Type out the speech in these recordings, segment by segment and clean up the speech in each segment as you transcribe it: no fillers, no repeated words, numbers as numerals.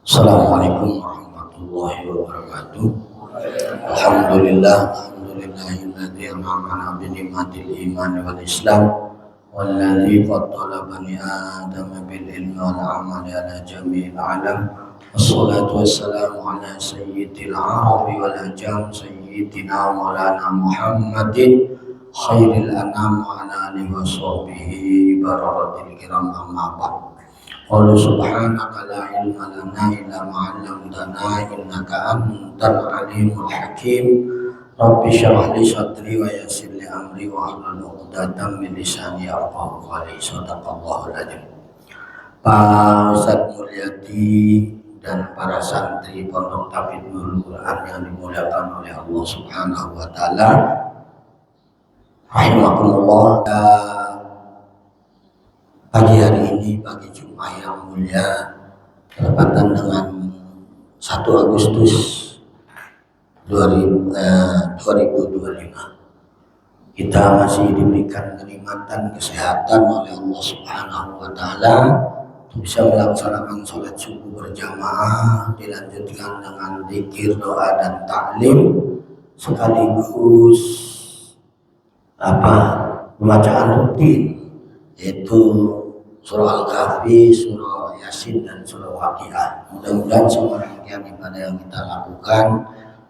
Assalamualaikum warahmatullahi wabarakatuh. Alhamdulillahilladzi an'ama bi ni'matil iman wal islam walladzi faddala bani adama bil ilmi wal amali ala jami'il alam. Wassalatu wassalamu ala sayyidil arabi wal ajam sayyidina maulana Muhammadin khairil anam wa ala alihi wa sahbihi barakatil kiram amma ba'd. Qala subhanaka la ilma lana illa ma 'allamtana innaka antal alimul hakim. Rabbi shrah li sadri wa yassir li amri wa hlul 'uqdatam min lisani yafqahu qawli. Shadaqallahul adzim. Pak Ustadz Mulyadi dan para santri Pondok Tahfidzul Quran yang dimuliakan oleh Allah Subhanahu wa taala. Rahimakumullah. Pagi hari ini, pagi Jumat yang mulia, bertepatan dengan 1 Agustus 2025. Kita masih diberikan kenikmatan kesehatan oleh Allah Subhanahu wa taala untuk bisa melaksanakan sholat subuh berjamaah, dilanjutkan dengan zikir, doa dan taklim, sekaligus pembacaan rutin, yaitu surah Al-Kahfi, surah Yasin dan surah Waqiah. Mudah-mudahan semua rangkaian ibadah yang kita lakukan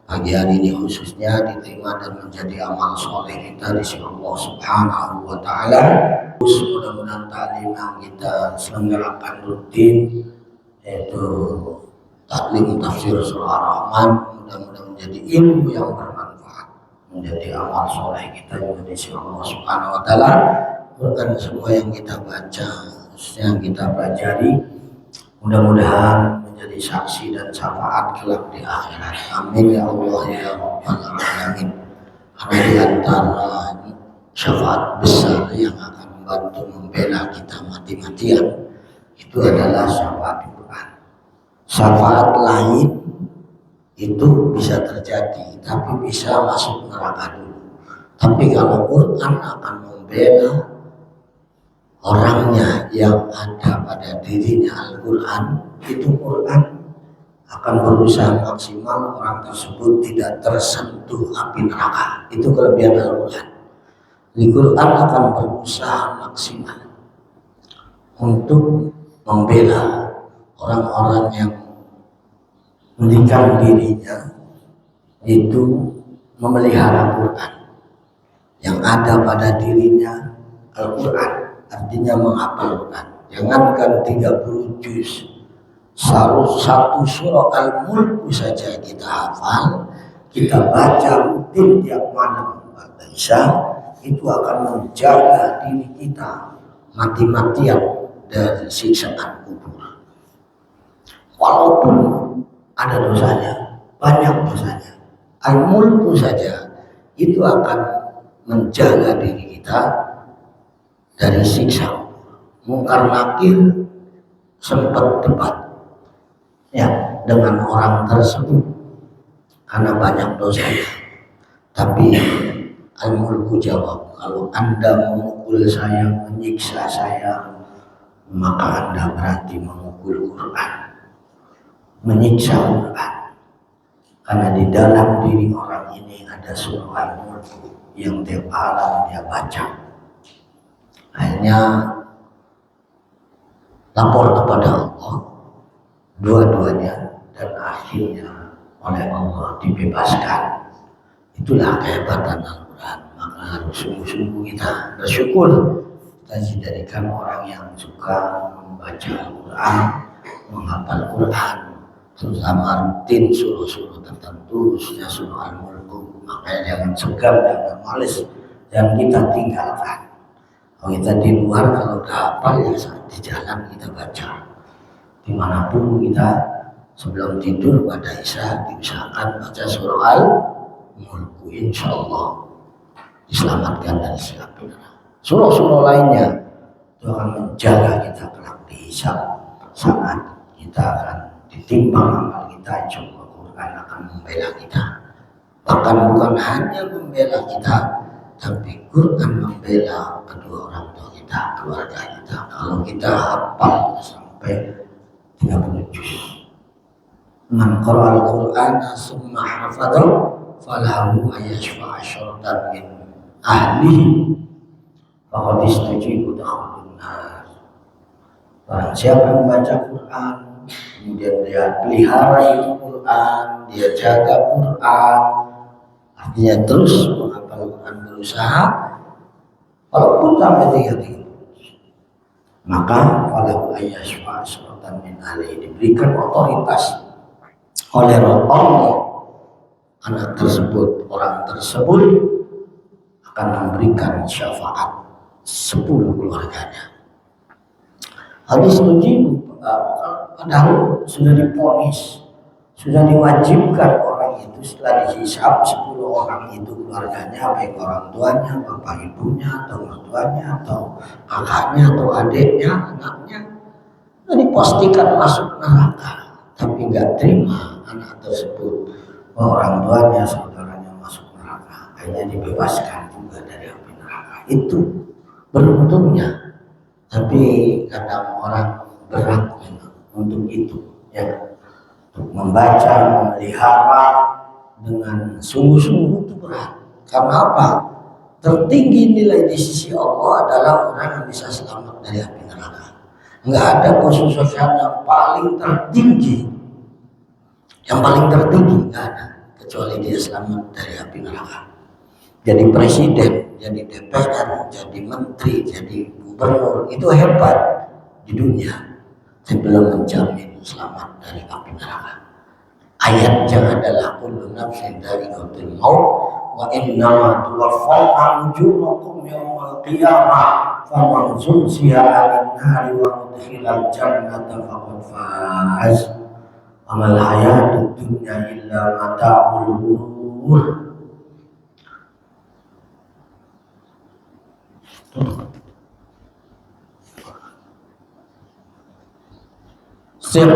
pagi hari ini khususnya diterima dan menjadi amal soleh kita di sisi Allah Subhanahu wa taala. Mudah-mudahan taklim yang kita selenggarakan rutin, yaitu taklim tafsir surah Ar-Rahman, mudah-mudahan menjadi ilmu yang bermanfaat, menjadi amal soleh kita juga di sisi Allah Subhanahu wa taala. Dan semua yang kita baca, yang kita pelajari, mudah-mudahan menjadi saksi dan syafaat kelak di akhirat. Amin ya Allah ya Rabbal alamin. Karena di antara syafaat besar yang akan membantu membela kita mati-matian itu adalah syafaat Quran. Syafaat lain itu bisa terjadi, tapi bisa masuk neraka dulu. Tapi kalau Quran akan membela orangnya yang ada pada dirinya Al-Quran, itu Quran akan berusaha maksimal orang tersebut tidak tersentuh api neraka. Itu kelebihan Al-Quran. Al-Quran akan berusaha maksimal untuk membela orang-orang yang mendikan dirinya itu memelihara Quran, yang ada pada dirinya Al-Quran. Artinya menghafal Quran. Jangankan 30 juz, satu surah Al-Mulk saja kita hafal, kita baca rutin tiap malam pada Isya, itu akan menjaga diri kita mati-matian dari siksaan kubur. Walaupun ada dosanya, banyak dosanya, Al-Mulk saja itu akan menjaga diri kita dari siksa. Mungkar Nakir sempat debat ya dengan orang tersebut karena banyak dosanya. Tapi Al-Mulku jawab, kalau Anda memukul saya, menyiksa saya, maka Anda berarti memukul Quran, menyiksa Quran. Karena di dalam diri orang ini ada surah Al-Mulku yang tiap malam dia baca. Akhirnya lapor kepada Allah dua-duanya, dan akhirnya oleh Allah dibebaskan. Itulah kehebatan Al-Quran. Maka harus sungguh-sungguh kita bersyukur kita dijadikan orang yang suka membaca Al-Quran, menghafal Quran, terutama rutin surah-surah tertentu, khususnya surah Al-Mulk. Makanya jangan segan, jangan malas, jangan kita tinggalkan. Kalau kita di luar, kalau udah hafal ya saat di jalan kita baca. Dimanapun kita sebelum tidur pada Isya diusahakan baca surah Al-Mulk. Insya Allah diselamatkan dari segala bencana. Surah-surah lainnya itu akan menjaga kita kelak di hisab saat kita akan ditimbang amal kita. Insya Allah Quran akan membela kita. Bahkan bukan hanya membela kita, tapi Quran membela kedua orang tua kita, keluarga kita. Kalau kita hafal sampai 30 juz, Man qara'al Qur'ana summa hafadhahu falahu ayyashfa'a syaratan min ahlihi faqad istajibu dakhulun nar. Barang siapa yang membaca Quran, kemudian dia pelihara itu Quran, dia jaga Quran, artinya terus menghafal Quran, berusaha, walaupun sampai 3 maka walau ayyashfa'a syaratan min ahlihi, diberikan otoritas oleh Allah, anak tersebut, orang tersebut akan memberikan syafaat 10 keluarganya. Hadis itu padahal sudah diponis, sudah diwajibkan orang itu setelah dihisab 10 orang itu keluarganya, baik orang tuanya, bapak ibunya, atau mertuanya, atau kakaknya, atau adiknya, anaknya, sudah dipastikan masuk neraka, tapi nggak terima anak tersebut, orang tuanya, saudaranya masuk neraka, akhirnya dibebaskan juga dari api neraka. Itu beruntungnya. Tapi kadang orang berat untuk itu, ya, untuk membaca, memelihara dengan sungguh-sungguh itu berat. Karena apa? Tertinggi nilai di sisi Allah adalah orang yang bisa selamat dari api neraka. Enggak ada kesuksesan yang paling tertinggi, enggak ada, kecuali dia selamat dari api neraka. Jadi presiden, jadi DPR, jadi menteri, jadi gubernur, itu hebat di dunia, tapi belum menjamin selamat dari api neraka. Ayatnya adalah kullu nafsin dha'iqatul maut wa innama tuwaffawna ujurakum yawmal qiyamah faman zuhziha 'anil nari wa udkhilal jannata faqad faz wa mal hayatud dunya illa mata'ul ghurur. Setiap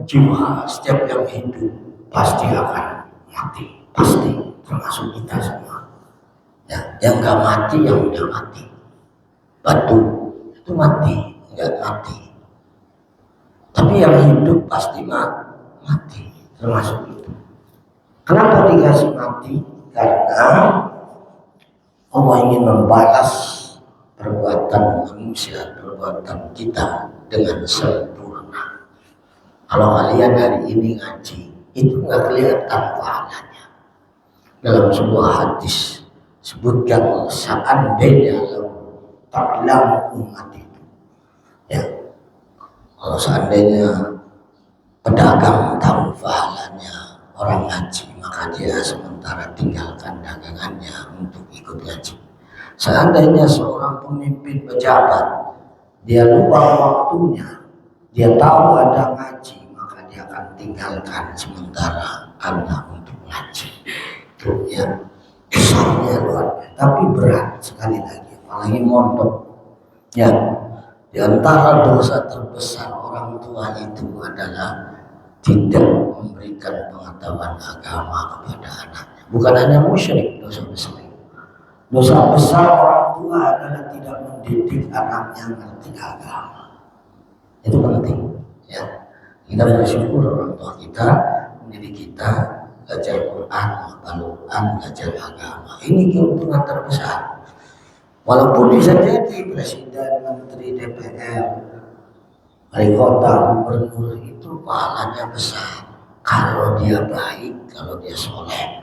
jiwa, setiap yang hidup pasti akan mati, pasti, termasuk kita semua. Ya, yang nggak mati, yang udah mati. Batu itu mati, nggak mati. Tapi yang hidup pasti mati, termasuk itu. Kenapa dikasih mati? Karena Allah ingin membalas perbuatan manusia, perbuatan kita dengan sempurna. Kalau kalian hari ini ngaji, itu nggak kelihatan pahalanya. Dalam sebuah hadis sebutkan seandainya taklam umat itu, ya, kalau seandainya pedagang tahu pahalanya orang ngaji, maka dia sementara tinggalkan dagangannya untuk ikut ngaji. Seandainya seorang pemimpin pejabat, dia lupa waktunya, dia tahu ada ngaji, maka dia akan tinggalkan sementara Anda untuk ngaji. Itu ya, besarnya luar biasa, tapi berat sekali lagi, apalagi mondok. Ya, di antara dosa terbesar orang tua itu adalah tidak memberikan pengetahuan agama kepada anaknya. Bukan hanya musyrik, dosa besar. Dosa besar orang tua adalah tidak mendidik anaknya mengerti agama. Itu penting, ya. Kita bersyukur orang tua kita mendidik kita belajar Quran, belajar agama. Ini keuntungan terbesar. Walaupun bisa jadi presiden, menteri, DPR, wali kota, gubernur, itu pahalanya besar. Kalau dia baik, kalau dia soleh,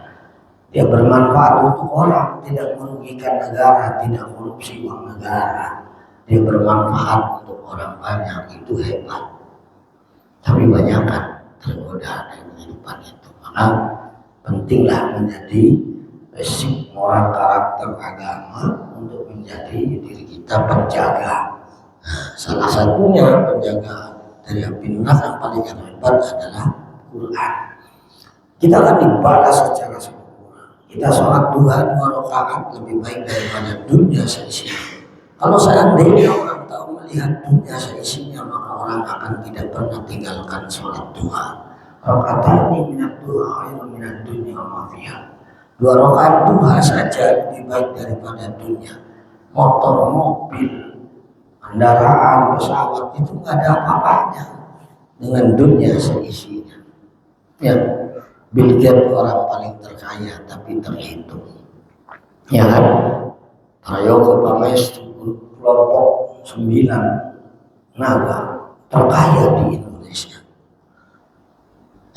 dia bermanfaat untuk orang, tidak merugikan negara, tidak korupsi uang negara, dia bermanfaat untuk orang banyak, itu hebat. Tapi banyak kan tergoda dengan kehidupan itu. Maka pentinglah menjadi basic moral karakter agama untuk menjadi diri kita penjaga. Nah, salah satunya penjaga dari api neraka yang paling hebat adalah Quran. Kita akan dibalas secara sempurna. Kita sholat 2 rakaat lebih baik daripada dunia seisinya. Kalau seandainya orang tahu melihat dunia seisinya, maka orang akan tidak pernah tinggalkan sholat 2 rakaat ini minat duha, ayo minat dunia mafia. 2 rakaat duha saja lebih baik daripada dunia. Motor, mobil, kendaraan, pesawat itu nggak ada apa-apanya dengan dunia seisinya. Ya, Bill Gates orang paling terkaya tapi terhitung. Ya kan? Prayogo Pamestu kelompok 9 naga terkaya di Indonesia.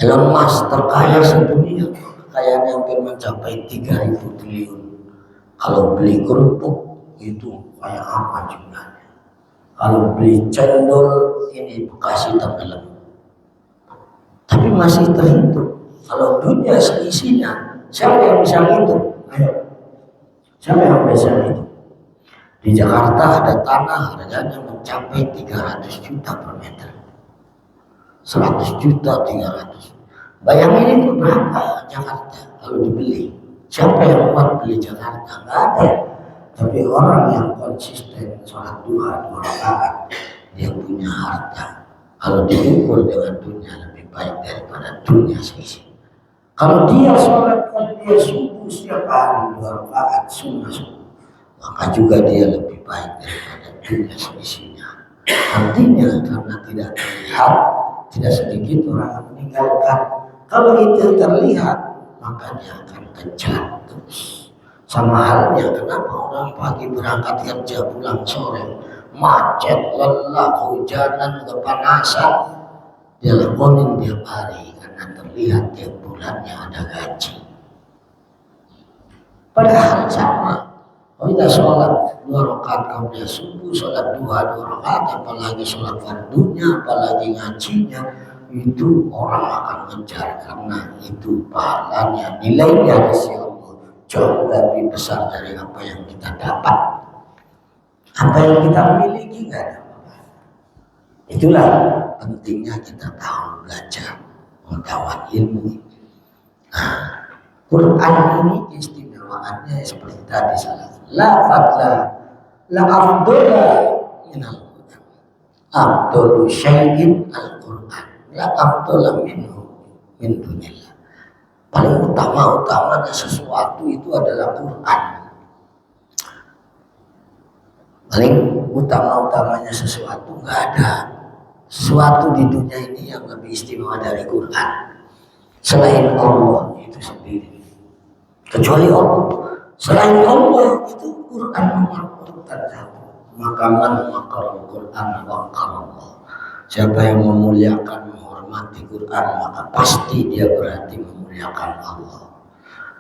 Elon Musk terkaya sedunia, kekayaannya hampir mencapai 3.000 triliun. Kalau beli kerupuk itu kayak apa jumlahnya? Kalau beli cendol ini Bekasi tenggelam. Tapi masih terhitung. Kalau dunia seisinya, siapa yang bisa hitung? Ayo, siapa yang bisa hitung? Di Jakarta ada tanah harganya mencapai 300 juta per meter. 100 juta 300. Bayangin itu berapa Jakarta kalau dibeli. Siapa yang kuat beli Jakarta? Nggak ada. Tapi orang yang konsisten sholat 2 rakaat dia punya harta. Kalau diukur dengan dunia lebih baik daripada dunia seisi. Kalau dia sholat, kalau dia subuh setiap hari 2 rakaat sunnah, maka juga dia lebih baik daripada dunia seisinya. Artinya karena tidak terlihat, tidak sedikit orang yang meninggalkan. Kalau itu terlihat, maka dia akan kejar terus. Sama halnya kenapa orang pagi berangkat kerja pulang sore macet, lelah, kehujanan, kepanasan, dia lakonin tiap hari karena terlihat tiap bulannya ada gaji. Padahal sama. Kalau kita sholat 2 rakaat kemudian subuh, sholat 2 rakaat, apalagi sholat fardunya, apalagi ngajinya, itu orang akan ngejar karena itu pahalanya, nilainya di sisi Allah jauh lebih besar dari apa yang kita dapat. Apa yang kita miliki nggak ada apa-apa. Itulah pentingnya kita tahu belajar mengetahui ilmu. Nah, Quran ini istimewaannya seperti tadi salah. La fadla la afdola minal Quran. Afdolu syai'in al-Quran. La afdola minhu min dunillah. Paling utama-utamanya sesuatu itu adalah Quran. Paling utama-utamanya sesuatu nggak ada sesuatu di dunia ini yang lebih istimewa dari Quran selain Allah itu sendiri. Kecuali Allah, selain Allah itu Quran nomor urutan 1. Maka man maqaral Quran wa Allah. Siapa yang memuliakan, menghormati Quran, maka pasti dia berarti memuliakan Allah.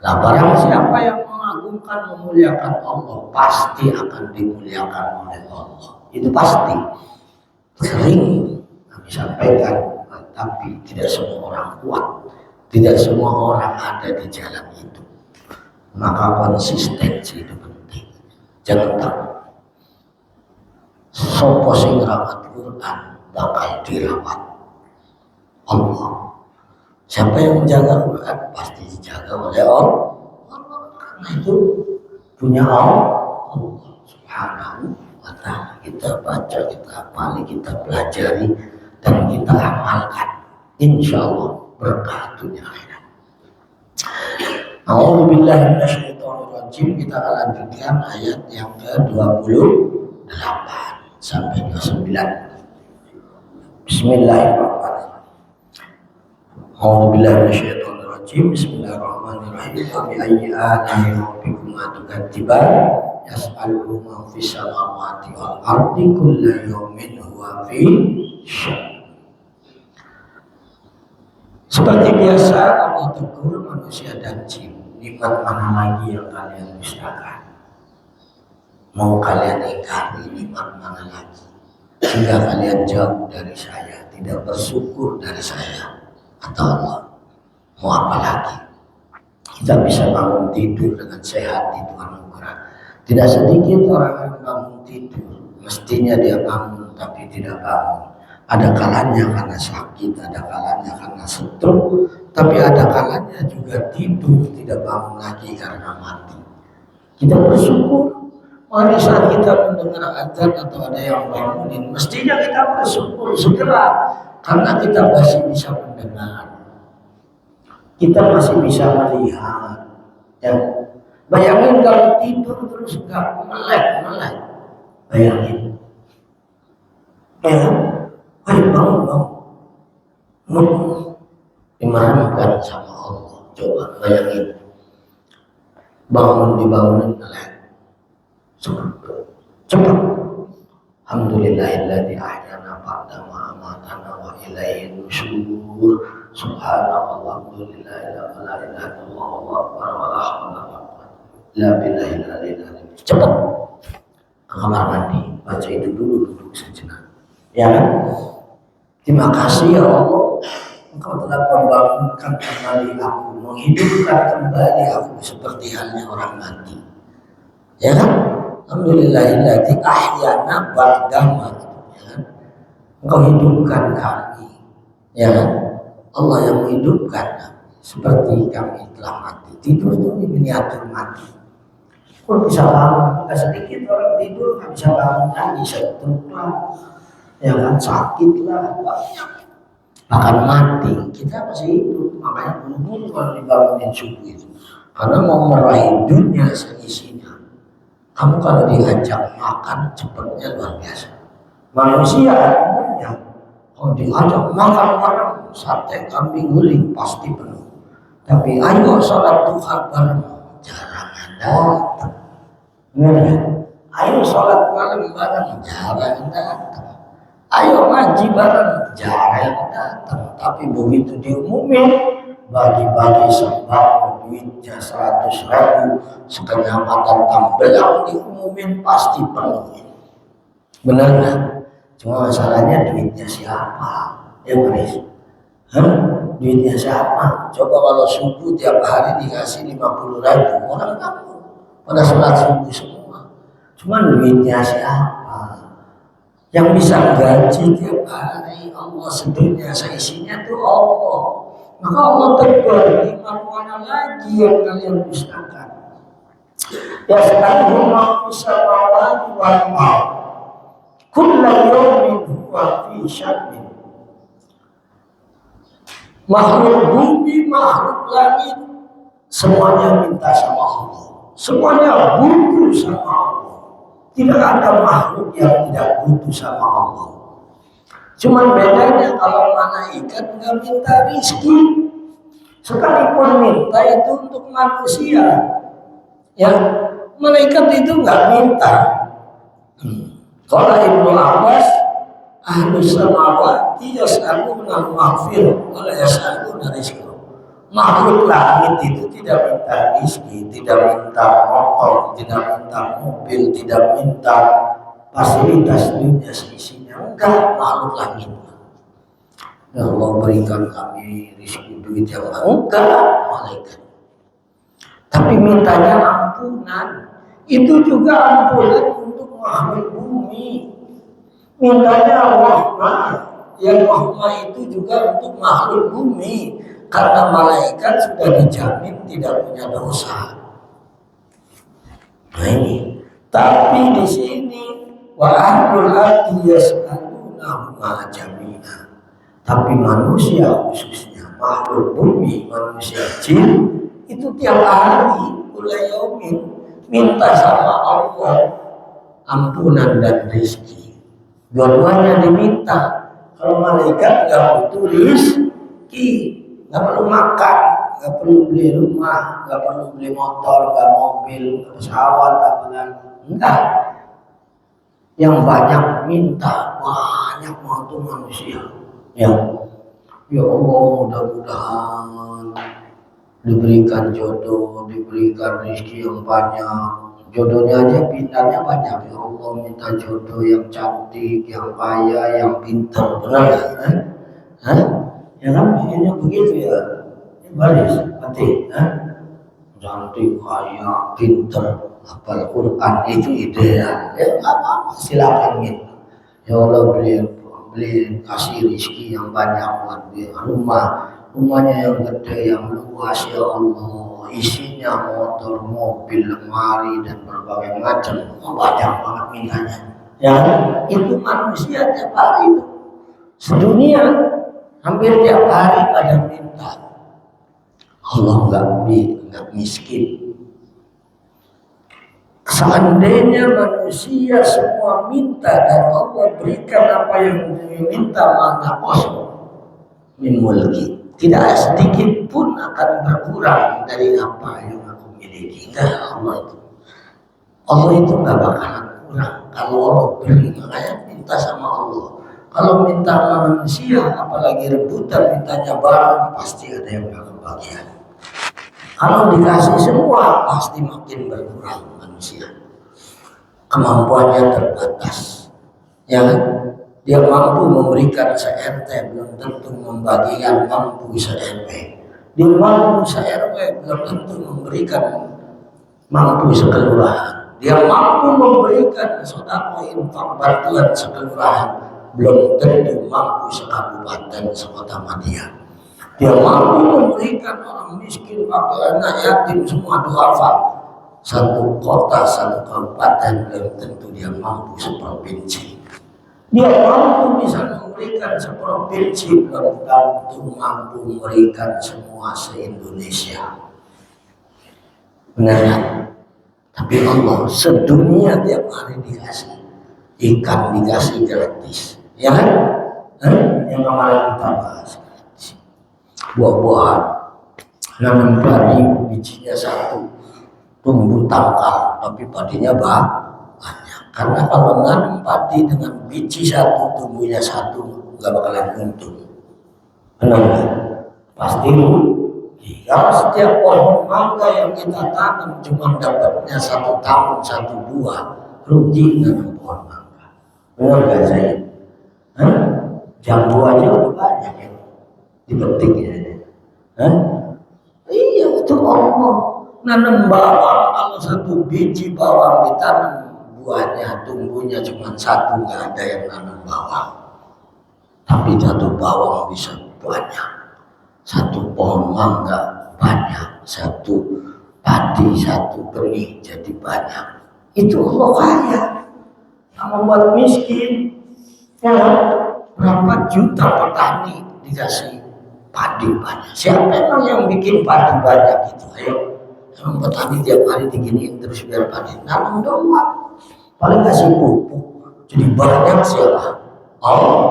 Nah, barang siapa yang mengagungkan, memuliakan Allah, pasti akan dimuliakan oleh Allah. Itu pasti. Sering kami sampaikan, tapi tidak semua orang kuat, tidak semua orang ada di jalan itu. Maka konsistensi itu penting. Jangan takut. Sopo sing rawat Quran bakal dirawat Allah. Siapa yang menjaga Quran pasti dijaga oleh Allah. Karena itu punya Allah Subhanahu wa ta'ala. Kita baca, kita hafali, kita pelajari, dan kita amalkan. Insya Allah berkah dunia akhirat. A'udzubillahi minasyaitonirrajim. Kita akan lanjutkan ayat yang ke-28 sampai 29. Bismillahirrahmanirrahim. A'udzubillahi minasyaitonirrajim. Bismillahirrahmanirrahim. Wa bi ayyi ala'i rabbikuma tukadziban? Yas'aluhu man fis samawati wal ardi kullu yawmin huwa fi sya'n. Seperti biasa Allah tegur manusia dan jin. Nikmat mana lagi yang kalian dustakan? Mau kalian ingkari nikmat mana lagi? Sehingga kalian jauh dari saya, tidak bersyukur dari saya atau Allah. Mau apa lagi? Kita bisa bangun tidur dengan sehat itu anugerah. Tidak sedikit orang yang bangun tidur, mestinya dia bangun tapi tidak bangun. Ada kalanya karena sakit, ada kalanya karena stroke, tapi ada kalanya juga tidur tidak bangun lagi karena mati. Kita bersyukur. Pada saat kita mendengar azan atau ada yang bangunin, mestinya kita bersyukur segera karena kita masih bisa mendengar, kita masih bisa melihat. Ya. Bayangin kalau tidur terus nggak melek, bayangin. Ya. Ayo bangun. 5 dimerankan sama Allah. Coba bayangin, bangun di bangunan melek cepat. Alhamdulillahilladzi ahyana ba'da ma amatana wa ilaihi nusyur. Subhanallah walhamdulillah wa la ilaha illallah wallahu akbar wa la haula wa la quwwata illa billahil aliyyil azim. Cepat ke kamar mandi, baca itu dulu, duduk sejenak. Ya kan? Terima kasih ya Allah, Engkau telah membangunkan kembali aku, menghidupkan kembali aku seperti halnya orang mati. Ya kan? Alhamdulillahilladzi ahyana ba'da ma, ya kan? Engkau hidupkan kami. Ya kan? Allah yang menghidupkan seperti kami telah mati. Tidur itu miniatur mati. Kok bisa bangun? Nggak sedikit orang tidur nggak bisa bangun lagi, stroke lah, ya kan, sakit lah, banyak. Bahkan mati, kita masih hidup. Makanya buru-buru kalau dibangunin subuh itu, karena mau meraih dunia seisinya. Kamu kalau diajak makan cepatnya luar biasa. Manusia umumnya kalau diajak makan bareng sate kambing guling pasti penuh. Tapi ayo sholat duha bareng, jarang datang. Ayo sholat malam bareng, jarang datang. Ayo ngaji bareng, jarang datang. Tapi begitu diumumin, bagi-bagi sembako duitnya 100.000 sekecamatan Tambelang diumumin pasti penuh. Benar nggak? Cuma masalahnya duitnya siapa? Ya Boris? Duitnya siapa? Coba kalau subuh tiap hari dikasih 50.000, orang kamu pada sholat subuh semua. Cuma duitnya siapa? Yang bisa gaji tiap hari Allah sedunia seisinya itu Allah. Maka Allah tegur, iman mana lagi yang kalian musnahkan? Ya sekarang ma fis samawati wal ardh. Kullu yawmin huwa fi sya'nin. Makhluk bumi, makhluk langit, semuanya minta sama Allah. Semuanya butuh sama Allah. Tidak ada makhluk yang tidak butuh sama Allah. Cuman bedanya kalau malaikat nggak minta rizki, sekalipun minta itu untuk manusia. Ya, malaikat itu nggak minta. Kalau Ibnu Abbas, ahlus samawati yas'aluna maghfirah wa la yas'aluna rizqa. Makhluk langit itu tidak minta rizki, tidak minta motor, tidak minta mobil, tidak minta fasilitas dunia seisinya. Enggak, makhluk langit. Ya Allah berikan kami rizki duit yang enggak, malaikat. Tapi mintanya ampunan. Itu juga ampunan untuk makhluk bumi. Mintanya rahmah. Yang rahmah itu juga untuk makhluk bumi. Karena malaikat sudah dijamin tidak punya dosa. Nah ini. Tapi di sini wa ahlul ardi yas'aluna ma jami'a. Tapi manusia khususnya makhluk bumi, manusia jin itu tiap hari kulayaumin minta sama Allah ampunan dan rizki. Dua-duanya diminta. Kalau malaikat nggak butuh rizki, nggak perlu makan, nggak perlu beli rumah, nggak perlu beli motor, nggak mobil, pesawat, apa lagi. Enggak. Yang banyak minta, banyak waktu manusia. Ya Allah, mudah-mudahan diberikan jodoh, diberikan rezeki yang banyak. Jodohnya aja pintarnya banyak. Ya Allah, minta jodoh yang cantik, yang kaya, yang pintar. Benar ya? Ya kan, ini begitu ya. Ini baris, nanti. Cantik, kaya, pintar, hafal Quran itu ideal. Ya nggak apa-apa, silakan gitu. Ya Allah, beli kasih rezeki yang banyak buat dia. Rumahnya yang gede, yang luas, ya Allah, isinya motor, mobil, lemari dan berbagai macam, banyak banget mintanya. Ya, itu manusia tiap hari itu, sedunia hampir tiap hari pada minta. Allah nggak miskin. Seandainya manusia semua minta dan Allah berikan apa yang diminta, mana kosong min mulki, tidak sedikit pun akan berkurang dari apa yang aku miliki. Enggak, Allah itu nggak bakalan kurang. Kalau Allah beri, makanya minta sama Allah. Kalau minta sama manusia, apalagi rebutan mintanya barang, pasti ada yang nggak kebagian. Kalau dikasih semua, pasti makin berkurang manusia. Kemampuannya terbatas. Ya, dia mampu memberikan se-RT, belum tentu membagikan mampu se-RW. Dia mampu se-RW, belum tentu memberikan mampu sekelurahan. Dia mampu memberikan sedekah infak bantuan sekelurahan, belum tentu mampu sekabupaten sekota Madia. Dia mampu memberikan orang miskin, fakir, anak yatim semua duafa. Satu kota, satu kabupaten, belum tentu dia mampu seprovinsi. Dia mampu bisa memberikan seprovinsi, belum tentu mampu memberikan semua se-Indonesia. Benar. Tapi Allah sedunia tiap hari dikasih. Ikan dikasih gratis. Ya kan? Yang kemarin kita bahas. Buah-buahan. Nanam padi bijinya satu. Tumbuh tangkal. Tapi padinya banyak. Karena kalau nanam padi dengan biji satu, tumbuhnya satu, nggak bakalan untung. Kenapa? Pasti kalau setiap pohon mangga yang kita tanam cuma dapatnya 1 tahun 1 buah, rugi nanam pohon mangga. Benar nggak saya? Jambu aja udah banyak ya, dipetik ya. Iya itu Allah. Nanam bawang, kalau 1 biji bawang ditanam, buahnya tumbuhnya cuma 1, nggak ada yang nanam bawang. Tapi 1 bawang bisa banyak. 1 pohon mangga banyak, 1 padi, 1 benih jadi banyak. Itu Allah kaya. Tak membuat miskin. Ya, berapa juta petani dikasih padi banyak. Siapa emang yang bikin padi banyak itu? Ayo, emang petani tiap hari diginiin terus biar padi nanam doang. Paling kasih pupuk. Jadi banyak siapa? Allah.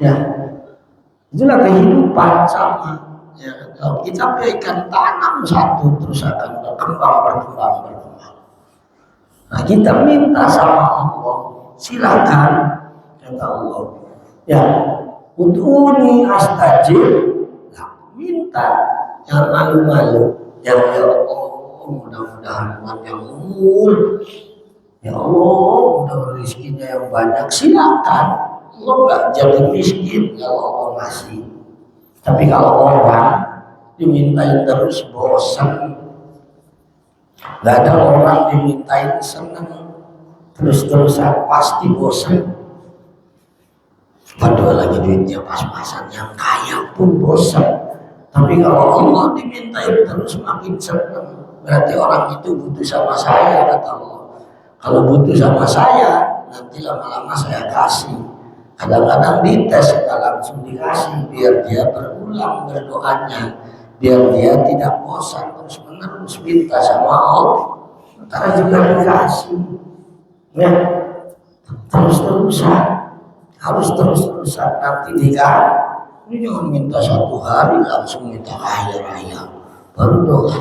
Ya. Itulah kehidupan sama. Ya, kalau kita berikan tanam 1 terus akan berkembang. Nah, kita minta sama Allah, silakan kata Allah. Ya, ud'uni astajib. Nah, minta, jangan malu-malu. Ya Allah, mudah-mudahan panjang umur. Ya Allah, mudah-mudahan rezekinya yang banyak. Silakan. Allah nggak jadi miskin kalau Allah ngasih. Tapi kalau orang dimintain terus bosan. Nggak ada orang dimintain senang terus-terusan, pasti bosan. Padahal lagi duitnya pas-pasan, yang kaya pun bosan. Tapi kalau Allah dimintain terus makin senang, berarti orang itu butuh sama saya, kata Allah. Kalau butuh sama saya, nanti lama-lama saya kasih. Kadang-kadang dites, kita langsung dikasih biar dia berulang berdoanya, biar dia tidak bosan terus-menerus minta sama Allah. Ntar juga dikasih, ya terus-terusan, harus terus-terusan. Nanti dikasih, ini jangan minta 1 hari langsung minta kaya raya. Baru doa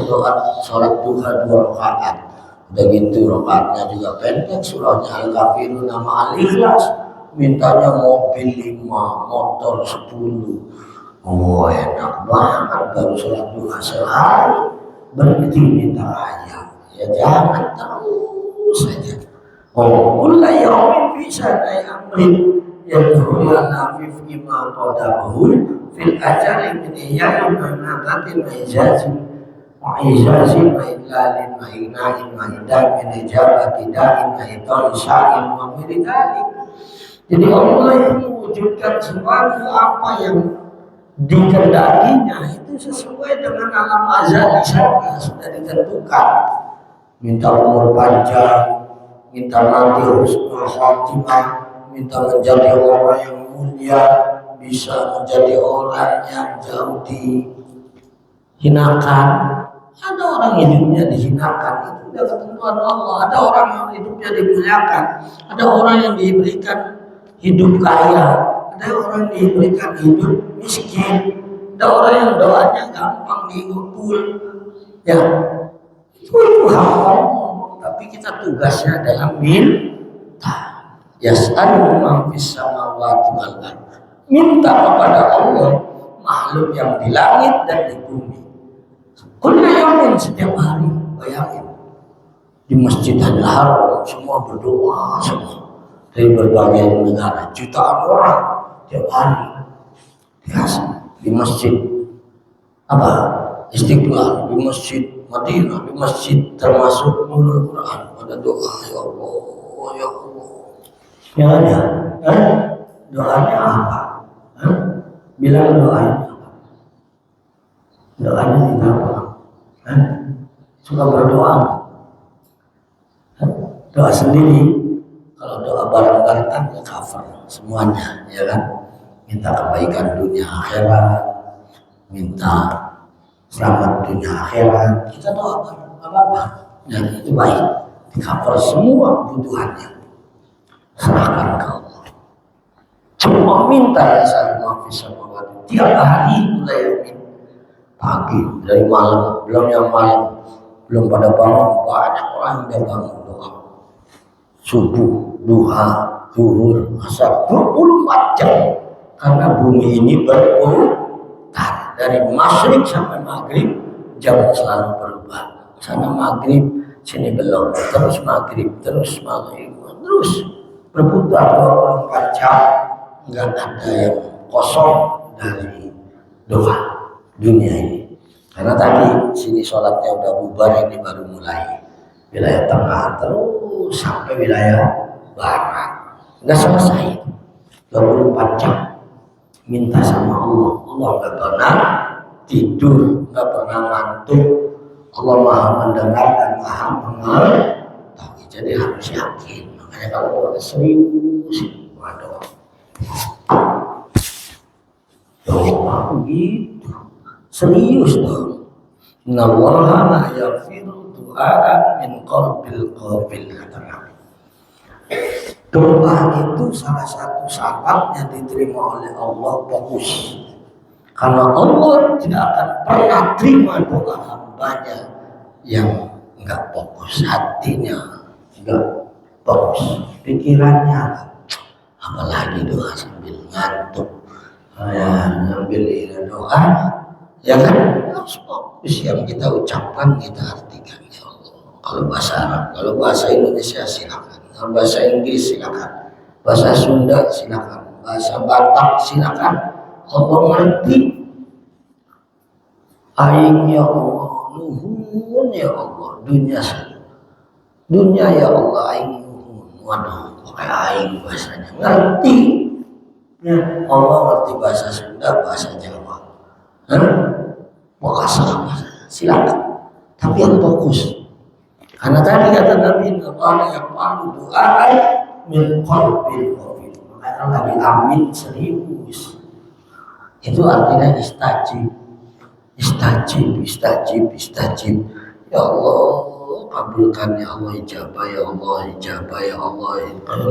sholat duha 2 rakaat, udah gitu rakaatnya juga pendek, surahnya Al-Kafirun nama Al-Ikhlas. Mintanya mobil 5, motor 10. Oh enak banget, baru sholat duha sehari berhenti minta kaya. Ya jangan terus saja. Oh kulla yaumin bisa amrin yadkhulul nafif ima qadahu fil ajali min iyyamin wa natatin wa ijazin wa ijazin wa idlalin wa ignain wa idamin ijabati da'in wa ital sya'in wa miridalik. Jadi Allah itu mewujudkan sesuatu apa yang dikehendakinya itu sesuai dengan alam azali sana, sudah ditentukan. Minta umur panjang, minta mati husnul khatimah, minta menjadi orang yang mulia, bisa menjadi orang yang jauh dihinakan. Ada orang hidupnya dihinakan, itu udah ketentuan Allah. Ada orang yang hidupnya dimuliakan, ada orang yang diberikan hidup kaya, ada orang diberikan hidup miskin, ada orang yang doanya gampang dikabul. Ya, itu hak Allah. Tapi kita tugasnya adalah minta. Yas'alu man fis samawati wal ardh. Minta kepada Allah makhluk yang di langit dan di bumi. Kullu yaumin, setiap hari. Bayangin di Masjidil Haram semua berdoa semua dari berbagai negara, jutaan orang tiap hari. Biasa di masjid apa? Istiqlal, di masjid Madinah, di masjid termasuk Nurul Quran, pada doa ya Allah, ya Allah. Yang ada, doanya apa? Bilang doanya apa? Doanya kita apa? Suka berdoa? Doa sendiri. Kalau doa bareng-bareng kan ya cover semuanya, ya kan? Minta kebaikan dunia akhirat, minta selamat dunia akhirat, kita doa apa-apa, dan itu baik, di cover semua kebutuhannya, serahkan ke Allah. Cuma minta ya salimah fisawat tiap hari, mulai pagi dari malam, belum yang malam belum pada bangun, banyak orang yang bangun doa subuh, duha, zuhur, asar 24 jam, karena bumi ini berputar dari masyrik sampai maghrib, jam selalu berubah. Sana maghrib, sini belum, terus maghrib, terus maghrib, terus berputar 24 jam, nggak ada yang kosong dari doa dunia ini. Karena tadi sini sholatnya udah bubar, ini baru mulai wilayah tengah terus sampai wilayah barat, nggak selesai 24 jam minta sama Allah. Allah nggak pernah tidur, nggak pernah ngantuk. Allah maha mendengar dan maha mengetahui. Jadi harus yakin. Makanya kalau kita serius, waduh, doa begitu serius dong. Innallaha la yaghfiru du'a min qalbil ghafil, kata Nabi. Doa itu salah satu syarat yang diterima oleh Allah fokus. Karena Allah tidak akan pernah terima doa hambanya yang enggak fokus, hatinya enggak fokus, pikirannya. Apalagi doa sambil ngantuk, sambil doa, ya kan harus fokus yang kita ucapkan, kita artikan. Ya Allah, kalau bahasa Arab, kalau bahasa Indonesia silakan, kalau bahasa Inggris silakan, bahasa Sunda silakan, bahasa Batak silakan. Allah ngerti. Aing ya Allah, nuhun ya Allah, dunia ya Allah, aing nuhun. Waduh, pakai aing bahasanya, ngerti. Ya, Allah ngerti bahasa Sunda, bahasa Jawa, bahasa silakan. Tapi yang fokus. Karena tadi kata Nabi, Allah yang paling doa min qalbil ghafil. Makanya lagi amin serius. Itu artinya istajib. Ya Allah, kabulkan ya Allah, ijabah ya Allah, ijabah ya Allah.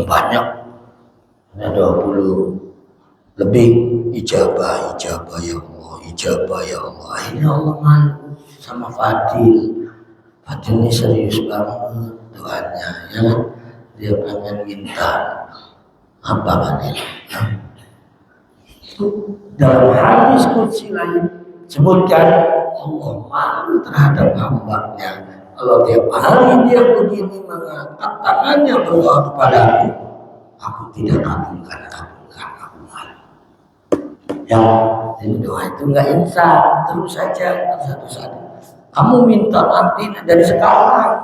Banyak, ada 20 lebih ijabah ya Allah, ijabah ya Allah. Akhirnya Allah malu sama Fadil ini serius banget doanya, ya kan? Dia pengen minta apa Fadil? Dalam hadis qudsi lain sebutkan Allah malu terhadap hambanya. Kalau tiap hari dia begini mengangkat tangannya berdoa kepada aku tidak kabulkan, aku malu. Ya, jadi doa itu nggak instan, terus saja satu-satu. Kamu minta nanti dari sekarang,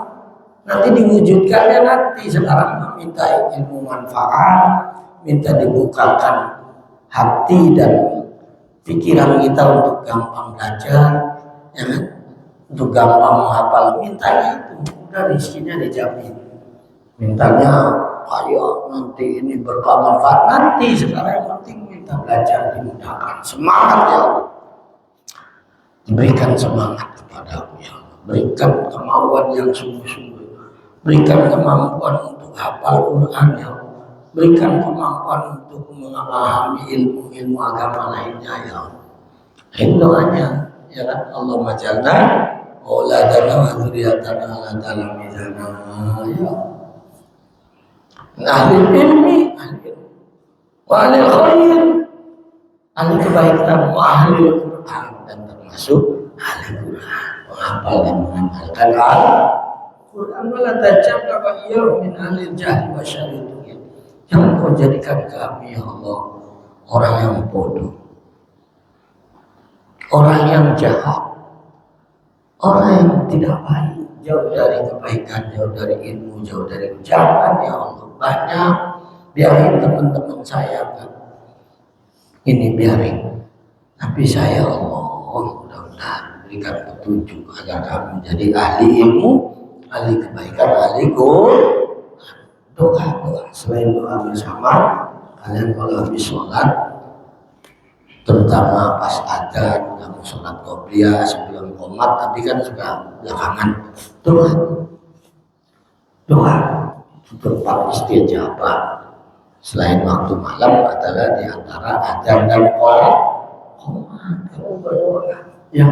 nanti diwujudkannya nanti. Sekarang minta ilmu manfaat, minta dibukakan hati dan pikiran kita untuk gampang belajar, ya kan? Untuk gampang menghafal, mintanya itu udah rezekinya dijamin. Mintanya kayak nanti ini berkah manfaat nanti. Sekarang yang penting minta belajar dimudahkan, semangat ya Allah. Berikan semangat kepada aku ya Allah. Berikan kemauan yang sungguh-sungguh. Berikan kemampuan untuk hafal Quran ya Allah. berikan kemampuan untuk memahami ilmu-ilmu agama lainnya ya Allah. Ini doanya ya kan, Allahumma ja'alna auladana wa dzurriyyatana la talamizana ya ahli ilmi wa ahli khair, ahli kebaikan wa ahli Quran, dan termasuk ahli Quran, menghafal dan mengamalkan Al-Quran. Wala taj'alna wa iyyahu min ahli jahli wa syarri. Jangan kau jadikan kami ya Allah orang yang bodoh, orang yang jahat, orang yang tidak baik, jauh dari kebaikan, jauh dari ilmu, jauh dari ucapan ya Allah. Banyak biarin teman-teman saya kan, ini biarin, tapi saya Allah mudah-mudahan berikan petunjuk agar kami menjadi ahli ilmu, ahli kebaikan, ahli doa. Selain doa bersama, kalian kalau habis sholat, terutama pas adzan, kamu sholat qobliyah sebelum qomat, tapi kan suka belakangan, doa berupa istijabah. Selain waktu malam adalah di antara adzan dan qomat, kamu berdoa ya.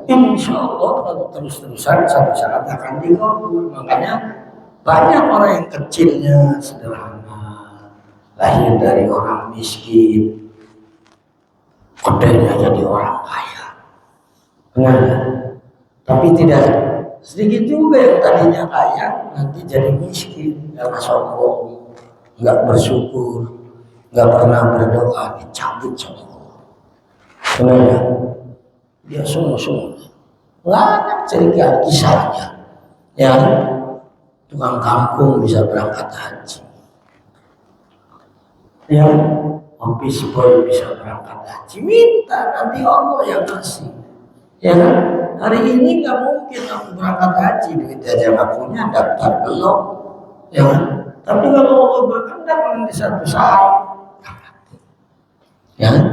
Insya Allah kalau terus-terusan satu saat akan dikabul. Makanya banyak orang yang kecilnya sederhana, lahir dari orang miskin, kodenya jadi orang kaya. Tapi tidak sedikit juga yang tadinya kaya nanti jadi miskin karena sombong, nggak bersyukur, nggak pernah berdoa, dicabut sama Allah. Kenapa? Dia sungguh-sungguh nggak ada cerita kisahnya yang tukang kampung bisa berangkat haji, yang office boy bisa berangkat haji, minta nanti Allah yang kasih. Ya kan? Hari ini nggak mungkin kamu berangkat haji, duit aja nggak punya, daftar belum, ya kan? Tapi kalau Allah berkehendak di satu saat, ya kan?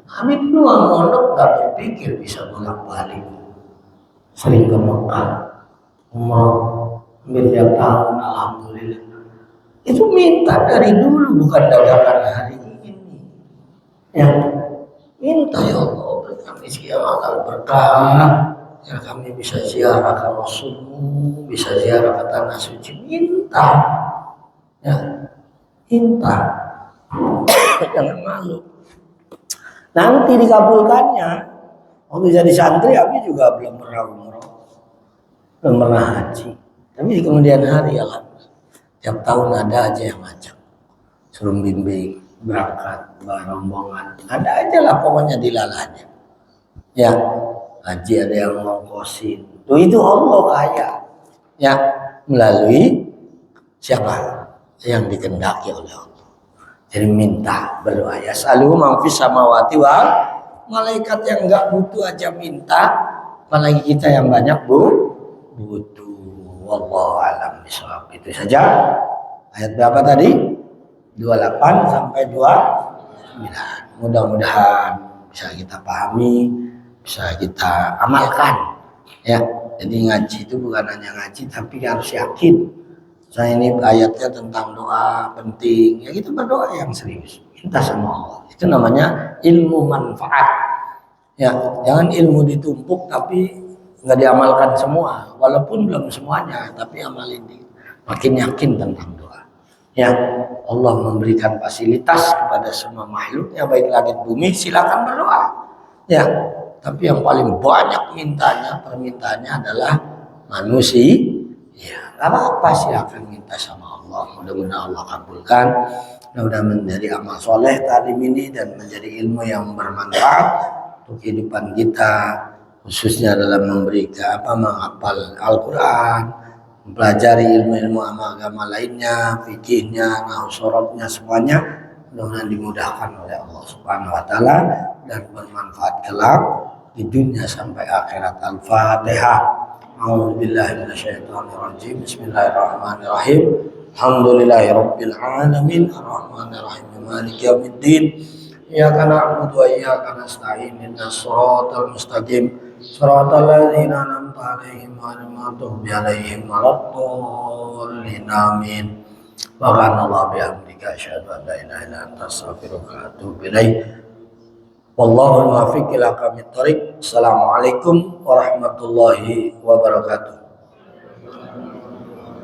Kami peluang mondok nggak berpikir bisa bolak-balik, sering ke Mekah, umroh, hampir tiap tahun, alhamdulillah. Itu minta dari dulu, bukan dadakan hari ini. Ya, minta ya Allah berikan rezeki yang akan berkah, ya kami bisa ziarah ke Rasulmu, bisa ziarah ke tanah suci. Minta, ya, minta, jangan malu. Nanti dikabulkannya. Waktu jadi santri, Abi juga belum pernah umroh, belum pernah haji. Tapi di kemudian hari ya lah, tiap tahun ada aja yang ngajak, suruh bimbing, berangkat, rombongan, ada aja lah pokoknya dilalanya. Ya, haji ada yang ngongkosin. Tuh itu Allah kaya. Ya, melalui siapa? Yang dikehendaki oleh Allah. Jadi minta, berdoa ya. Selalu mangfis samawati wal, malaikat yang enggak butuh aja minta, apalagi kita yang banyak butuh. Wallahu a'lam bishawab. Itu saja. Ayat berapa tadi? 28 sampai 29. Mudah-mudahan bisa kita pahami, bisa kita amalkan. Ya, jadi ngaji itu bukan hanya ngaji, tapi harus yakin. Saya ini ayatnya tentang doa penting. Ya kita berdoa yang serius, minta sama Allah. Itu namanya ilmu manfaat. Ya, jangan ilmu ditumpuk tapi nggak diamalkan semua. Walaupun belum semuanya, tapi amalin makin yakin tentang doa. Ya, Allah memberikan fasilitas kepada semua makhluknya, baik langit bumi, silakan berdoa. Ya, tapi yang paling banyak permintaannya adalah manusia. Ya, apa silakan minta sama Allah. Mudah-mudahan Allah kabulkan. Mudah-mudahan menjadi amal soleh talim ini dan menjadi ilmu yang bermanfaat untuk kehidupan kita, khususnya dalam menghafal Al-Quran, mempelajari ilmu-ilmu agama lainnya, fikihnya, nahwu sorobnya, semuanya mudah-mudahan dimudahkan oleh Allah Subhanahu wa taala dan bermanfaat kelak di dunia sampai akhirat. Al-Fatihah. A'udzubillahi minasyaitonirrajim. Bismillahirrahmanirrahim. Alhamdulillahirabbil alamin, arrahmanirrahim, maliki yaumiddin. Iyyaka na'budu wa iyyaka nasta'in. Ihdinas shiratal mustaqim. Shiratal ladzina an'amta 'alaihim ghairil maghdubi 'alaihim waladdallin. Amin. Subhanallah bihamdika asyhadu an la ilaha illa anta astaghfiruka wa atubu ilaik. Wallahu muwaffiq ila aqwamit thoriq. Assalamualaikum warahmatullahi wabarakatuh.